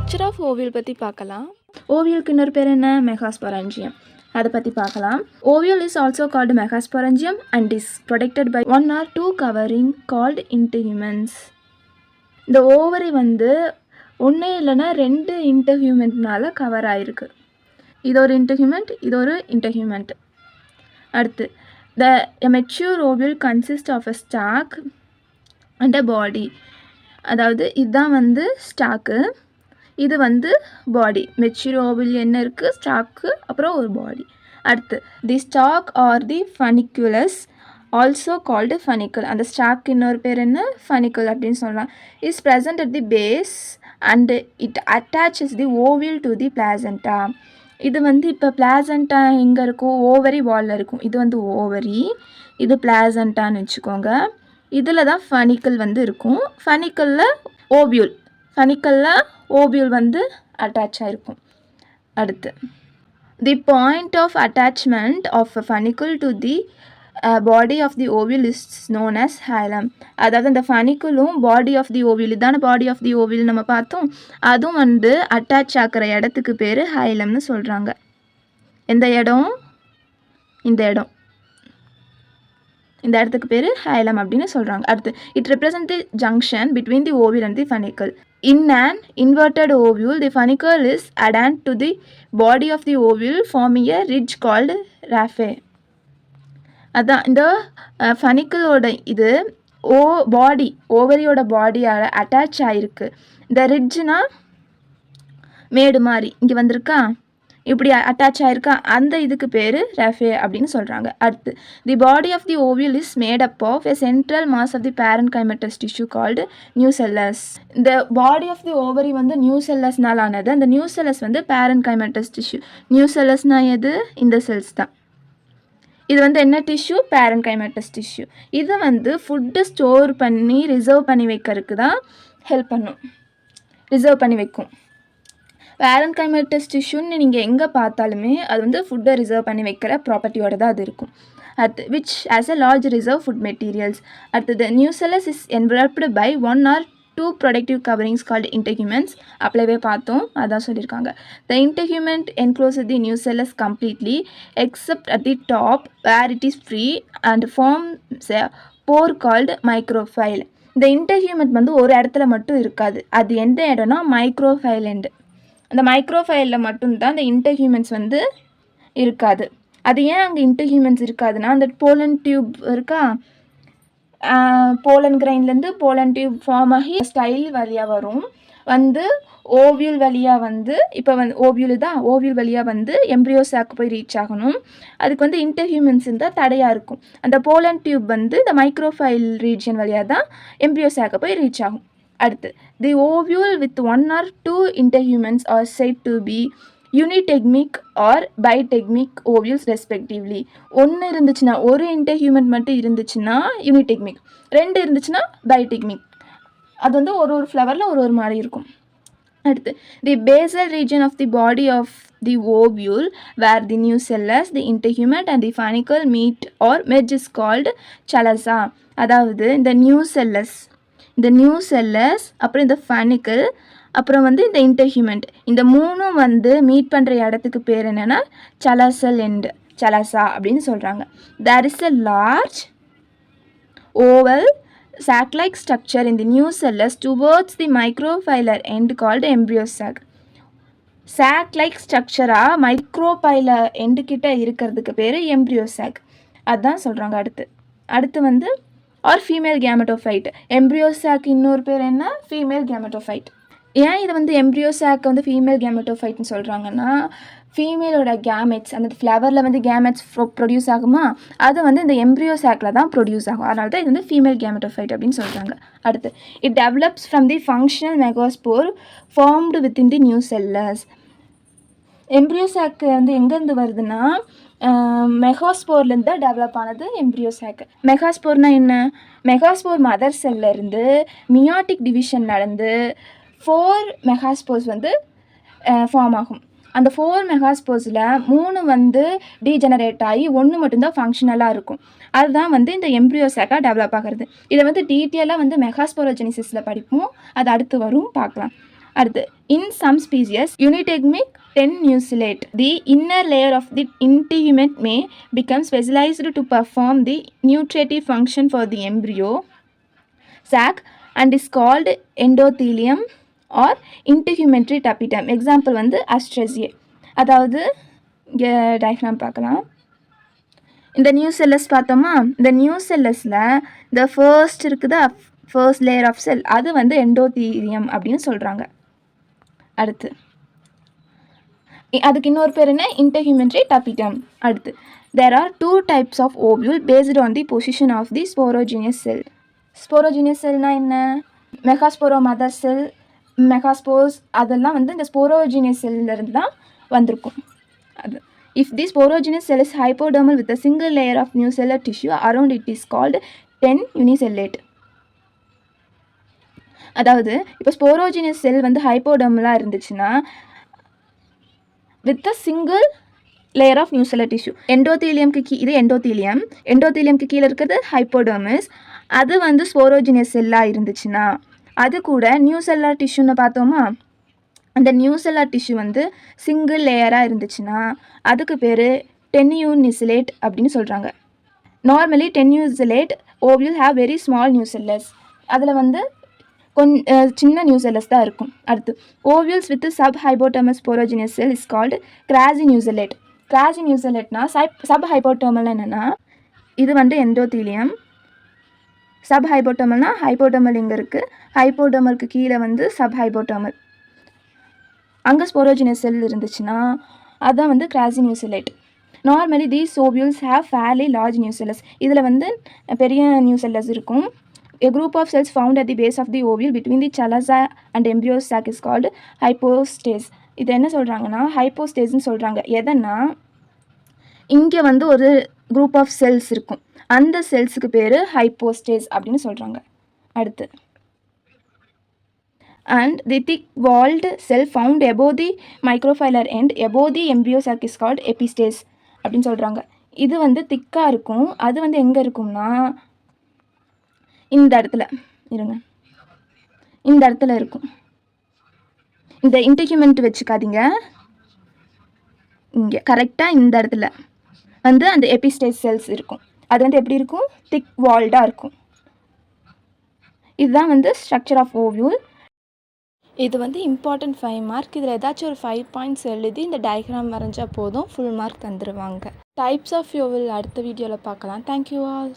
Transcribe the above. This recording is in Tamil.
ஸ்ட்ரக்சர் ஆஃப் ஓவியல் பற்றி பார்க்கலாம். ஓவியலுக்கு இன்னொரு பேர் என்ன? மெகாஸ்பொரஞ்சியம். அதை பற்றி பார்க்கலாம். Ovule is also called megasporangium and is protected by 1 or 2 covering called integuments. இந்த ஓவரி வந்து ஒன்று இல்லைன்னா 2 இன்டர்ஹியூமெண்ட்னால கவர் ஆகிருக்கு. இது ஒரு இன்டர்ஹியூமெண்ட், இது ஒரு இன்டர்ஹியூமெண்ட். அடுத்து a mature ovule consists of a stalk and a body. அதாவது இதுதான் வந்து ஸ்டாக்கு, இது வந்து பாடி. மெச்சூர் ஓவில் என்ன இருக்குது? ஸ்டாக்கு, அப்புறம் ஒரு பாடி. அடுத்து the stalk or the funiculus also called funicle. அந்த ஸ்டாக் இன்னொரு பேர் என்ன? ஃபனிக்கல் அப்படின்னு சொல்லலாம். Is present at the base and it attaches the ovule to the placenta. இது வந்து இப்போ பிளாசண்டா எங்கே இருக்கும்? ஓவரி வாலில் இருக்கும். இது வந்து ஓவரி, இது பிளாசண்டான்னு வச்சுக்கோங்க. இதில் தான் ஃபனிக்கல் வந்து இருக்கும். ஃபனிக்கலில் ஓவியூல் வந்து அட்டாச் ஆகிருக்கும். அடுத்து the point of attachment of a funicle to the body of the ovule is known as hilum. அதாவது அந்த ஃபனிக்கலும் பாடி ஆஃப் தி ஓவியல், இதான பாடி ஆஃப் தி ஓவியல் நம்ம பார்த்தோம், அதுவும் வந்து அட்டாச் ஆக்கிற இடத்துக்கு பேர் ஹைலம்னு சொல்கிறாங்க. எந்த இடம்? இந்த இடத்துக்கு பேர் ஹைலம் அப்படின்னு சொல்கிறாங்க. அடுத்து it represent the junction between the ovule and the funicle. In an inverted ovule, the funicle is adherent to the body of the ovule, forming a ridge called raphe. அதான் இந்த ஃபனிக்கலோட இது ஓவரியோட பாடியால் அட்டாச் ஆகிருக்கு. இந்த ரிட்ஜ்னா மேடு மாதிரி இங்கே வந்திருக்கா, இப்படி அட்டாச் ஆகிருக்கா, அந்த இதுக்கு பேர் ரஃபே அப்படின்னு சொல்கிறாங்க. அடுத்து the body of the ovule is made up of a central mass of the parenchymatous tissue called nucellus. இந்த பாடி ஆஃப் தி ஓவரி வந்து நியூசெல்லஸ்னால் ஆனது. அந்த நியூசெல்லஸ் வந்து பேரன்கைமட்டஸ் டிஷ்யூ. நியூசெல்லஸ்னால் எது? இந்த செல்ஸ் தான். இது வந்து என்ன டிஷ்யூ? பேரன்கைமட்டஸ் டிஷ்யூ. இது வந்து ஃபுட்டு ஸ்டோர் பண்ணி ரிசர்வ் பண்ணி வைக்கிறதுக்கு தான் ஹெல்ப் பண்ணும், ரிசர்வ் பண்ணி வைக்கும். பேரன்கைமட்டஸ் டிஷ்யூன்னு நீங்கள் எங்கே பார்த்தாலுமே அது வந்து ஃபுட்டை ரிசர்வ் பண்ணி வைக்கிற ப்ராப்பர்ட்டியோட தான் அது இருக்கும். அடுத்து which has a large reserve food materials. அடுத்தது nucellus is enveloped by 1 or 2 protective coverings called integuments. அப்படியே பார்த்தோம், அதான் சொல்லியிருக்காங்க. The integument enclose the nucellus completely except at the top where it is free and forms a pore called micropyle. இந்த இன்டர்ஹியூமெண்ட் வந்து ஒரு இடத்துல மட்டும் இருக்காது. அது எந்த இடம்னா மைக்ரோஃபைல் எண்டு. அந்த மைக்ரோஃபைலில் மட்டும்தான் இந்த இன்டர்ஹியூமெண்ட்ஸ் வந்து இருக்காது. அது ஏன் அங்கே இன்டர்ஹியூமெண்ட்ஸ் இருக்காதுன்னா, அந்த போலன் டியூப் இருக்கா, போலன் கிரைன்லேருந்து போலன் டியூப் ஃபார்ம் ஆகி ஸ்டைல் வழியாக வரும், வந்து ஓவியல் வழியாக வந்து இப்போ வந்து ஓவியல் வழியாக வந்து எம்ப்ரியோ சாக்கு போய் ரீச் ஆகணும். அதுக்கு வந்து இன்டர்ஹியூமெண்ட்ஸ் இருந்தால் தடையாக இருக்கும். அந்த போலன் டியூப் வந்து இந்த மைக்ரோஃபைல் ரீஜன் வழியாக தான் எம்ப்ரியோ சாக்கை போய் ரீச் ஆகும். அடுத்து the ovule with 1 or 2 integuments are said to be unitegmic or bitegmic ovules respectively. ஒன்று இருந்துச்சுன்னா, ஒரு இன்டர்ஹியூமெண்ட் மட்டும் இருந்துச்சுன்னா யூனிடெக்மிக், 2 இருந்துச்சுன்னா பைடெக்மிக். அது வந்து ஒரு ஃப்ளவரில் ஒரு மாதிரி இருக்கும். அடுத்து the basal region of the body of the ovule where the nucellus, the integument and the funicle meet or merge is called chalaza. அதாவது இந்த நியூசெல்லஸ் அப்புறம் இந்த ஃபனிக்கல் அப்புறம் வந்து இந்த இன்டர்ஹியூமெண்ட், இந்த மூணும் வந்து மீட் பண்ணுற இடத்துக்கு பேர் என்னென்னா சலசா அப்படின்னு சொல்கிறாங்க. There is a large oval sac-like structure in the nucellus towards the microphylar end called embryo sac. sac-like structure-ஆ மைக்ரோபைலர் எண்டு கிட்ட இருக்கிறதுக்கு பேர் எம்ப்ரியோ சாக், அதுதான் சொல்கிறாங்க. அடுத்து வந்து or female gametophyte. Embryo sac இன்னொரு பேர் என்ன? Female gametophyte. ஏன் இது வந்து எம்ப்ரியோ சாக்கை வந்து ஃபீமேல் கேமெட்டோஃபைட்னு சொல்கிறாங்கன்னா, ஃபீமேலோட கேமெட்ஸ் அந்த ஃப்ளவரில் வந்து கேமெட்ஸ் ப்ரொடியூஸ் ஆகுமா, அது வந்து இந்த எம்ப்ரியோ சாக்கில் தான் ப்ரொடியூஸ் ஆகும். அதனால தான் இது வந்து ஃபீமேல் கேமெட்டோஃபைட் அப்படின்னு சொல்கிறாங்க. அடுத்து it develops from the functional megaspore formed within the nucellus. Embryo சாக்கு வந்து எங்கேருந்து வருதுன்னா, மெகாஸ்போர்லேருந்து தான் டெவலப் ஆனது எம்ப்ரியோ சாக்கு. மெகாஸ்போர்னால் என்ன? மெகாஸ்போர் மதர் செல்லேருந்து மியாட்டிக் டிவிஷன் நடந்து 4 மெகாஸ்போர்ஸ் வந்து ஃபார்ம் ஆகும். அந்த 4 மெகாஸ்போர்ஸில் 3 வந்து டீஜெனரேட் ஆகி 1 மட்டும்தான் ஃபங்க்ஷனலாக இருக்கும். அதுதான் வந்து இந்த எம்ப்ரியோ சாக்காக டெவலப் ஆகிறது. இதை வந்து டீட்டெயிலாக வந்து மெகாஸ்போரோஜெனிசிஸில் படிப்போம், அது அடுத்து வரும் பார்க்கலாம். அடுத்து in some species unitagmic 10 nucleate. The inner layer of the integument may become specialized to perform the nutritive function for the embryo sac and is called endothelium or integumentary tapetum. Example வந்து அஸ்ட்ரேசியே. அதாவது இங்கே டயக்ராம் பார்க்கலாம். இந்த நியூ செல்லஸ் பார்த்தோமா, இந்த நியூ செல்லஸில் இந்த ஃபர்ஸ்ட் இருக்குதா, ஃபர்ஸ்ட் லேயர் ஆஃப் செல், அது வந்து எண்டோதீலியம் அப்படின்னு சொல்கிறாங்க. அடுத்து அதுக்கு இன்னொரு பேர் என்ன, இன்டர்ஹியூமெண்ட்ரி டபிட்டம். அடுத்து there are 2 types of ovule based on the position of the sporogenous cell. ஸ்போரோஜினியஸ் செல்னால் என்ன, மெகாஸ்போரோ மதர் செல், மெகாஸ்போர்ஸ், அதெல்லாம் வந்து இந்த ஸ்போரோஜினியஸ் செல்லிருந்து தான் வந்திருக்கும். அது if the sporogenous cell is hypodermal with a single layer of nucellar tissue around it is called 10 unicellate. அதாவது இப்போ ஸ்போரோஜினியஸ் செல் வந்து ஹைப்போடர்மலாக இருந்துச்சுன்னா with a single layer of nucellar tissue, எண்டோதீலியம்க்கு இது எண்டோதீலியம்க்கு கீழே இருக்கிறது ஹைப்போடர்மிஸ், அது வந்து ஸ்போரோஜினியஸ் செல்லாக இருந்துச்சுன்னா, அது கூட நியூசெல்லர் டிஷ்யூன்னு பார்த்தோமா, அந்த நியூசெல்லர் டிஷ்யூ வந்து சிங்கிள் லேயராக இருந்துச்சுன்னா அதுக்கு பேர் டென்யூனிசிலேட் அப்படின்னு சொல்கிறாங்க. Normally tenuinucellate ovule have very small nucellars, அதில் வந்து சின்ன நியூசெல்லஸ் தான் இருக்கும். அடுத்து ovules with sub hypodermal sporogenous cell is called crassinucellate. கிராசி நியூசெலேட்னா சப் ஹைபோடர்மல் என்னென்னா, இது வந்து எண்டோதீலியம், சப் ஹைபோடர்மல்னா ஹைபோடர்மல் இங்கே இருக்குது, ஹைபோடர்மலுக்கு கீழே வந்து சப் ஹைபோடர்மல், அங்கே ஸ்போரோஜினியஸ் செல் இருந்துச்சுன்னா அதுதான் வந்து crassinucellate. Normally these ovules have fairly large nucellus, இதில் வந்து பெரிய நியூசெல்லஸ் இருக்கும். A group of cells found at the base of the ovule between the chalaza and embryo sac is called hypostase. இது என்ன சொல்கிறாங்கன்னா ஹைப்போஸ்டேஸ்ன்னு சொல்கிறாங்க. எதன்னா இங்கே வந்து ஒரு குரூப் ஆஃப் செல்ஸ் இருக்கும், அந்த செல்ஸுக்கு பேர் ஹைப்போஸ்டேஸ் அப்படின்னு சொல்கிறாங்க. அடுத்து and the thick walled cell found above the microfilar end above the embryo sac is called epistase அப்படின்னு சொல்கிறாங்க. இது வந்து திக்காக இருக்கும், அது வந்து எங்கே இருக்கும்னா இந்த இடத்துல இருங்க, இந்த இடத்துல இருக்கும். இந்த இன்டர்ஹியூமெண்ட் வச்சுக்காதீங்க, இங்கே கரெக்டாக இந்த இடத்துல வந்து அந்த எபிஸ்டேஸ் செல்ஸ் இருக்கும். அது வந்து எப்படி இருக்கும், திக் வால்டாக இருக்கும். இதுதான் வந்து ஸ்ட்ரக்சர் ஆஃப் ஓவியூல். இது வந்து இம்பார்ட்டன்ட் 5 மார்க். இதில் ஏதாச்சும் ஒரு 5 பாயிண்ட்ஸ் எழுதி இந்த டயக்ராம் வரைஞ்சால் போதும், ஃபுல் மார்க் தந்துடுவாங்க. டைப்ஸ் ஆஃப் ஓவியூல் அடுத்த வீடியோவில் பார்க்கலாம். Thank you all.